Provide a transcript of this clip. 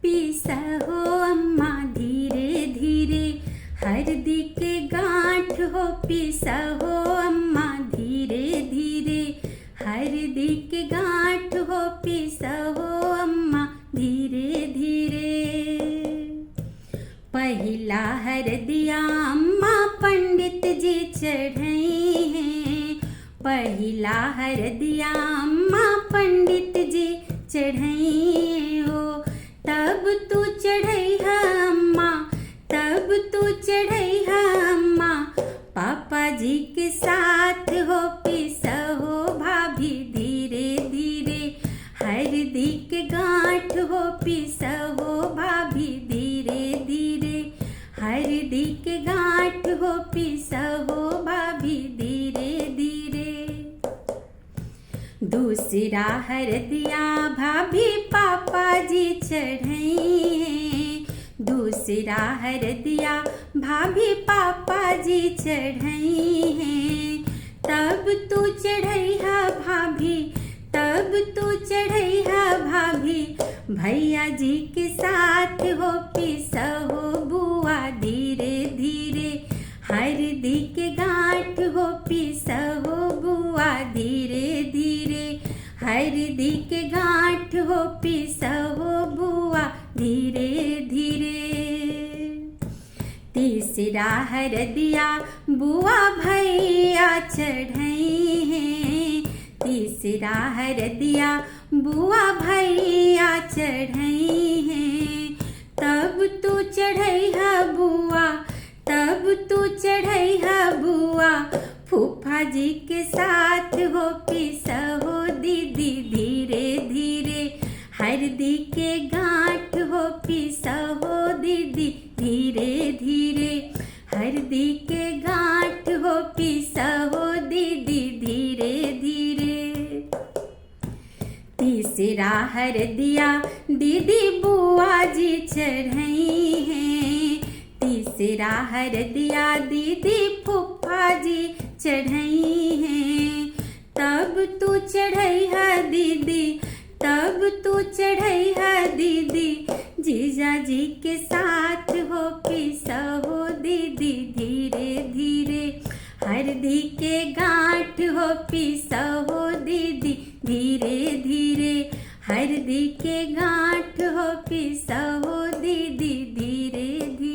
पीसा हो अम्मा धीरे धीरे, हरदी के गांठ हो पीसा हो अम्मा धीरे धीरे, हरदी के गांठ हो पीसा हो अम्मा धीरे धीरे। पहिला हरदिया अम्मा पंडित जी चढ़ई हैं, पहिला हरदिया अम्मा पंडित जी चढ़ई हो। तब तू चढ़ई है अम्मा, तब तू चढ़ई है अम्मा, पापा जी के साथ हो पीसा हो भाभी धीरे धीरे, हरदी के गांठ हो पीसा हो भाभी धीरे धीरे, हरदी के गांठ हो पीसा हो भाभी धीरे धीरे। दूसरा हरदिया भाभी पापा जी चढ़ई हैं, दूसरा हरदिया भाभी पापा जी चढ़ई हैं। तब तू चढ़ई है भाभी, तब तू चढ़ई है भाभी, भैया जी के साथ हो पीसा हो बुआ धीरे धीरे, हरदी के गांठ हो पीसा हो बुआ धीरे धीरे, हरदी के गांठ हो पीसा हो बुआ धीरे धीरे। तीसरा हरदिया बुआ भैया चढ़ई हैं, तीसरा हरदिया बुआ भैया चढ़ई हैं। तब तू चढ़ई है बुआ, तब तू चढ़ई है बुआ, फूफा जी के साथ हो पीसा हो दीदी धीरे धीरे, हरदी के गांठ हो पीसा हो दीदी धीरे धीरे, हरदी के गांठ हो पीसा हो दीदी धीरे धीरे। तीसरा हरदिया दीदी बुआ जी चढ़ई हैं, तीसरा हरदिया दीदी फूफा जी चढ़ई हैं। तब तू चढ़ई है दीदी, तब तू चढ़ई है दीदी, जीजा जी के साथ हो पीसा हो दीदी धीरे धीरे, हरदी के गांठ हो पीसा हो दीदी धीरे धीरे, हरदी के गांठ हो पीसा हो दीदी धीरे धीरे।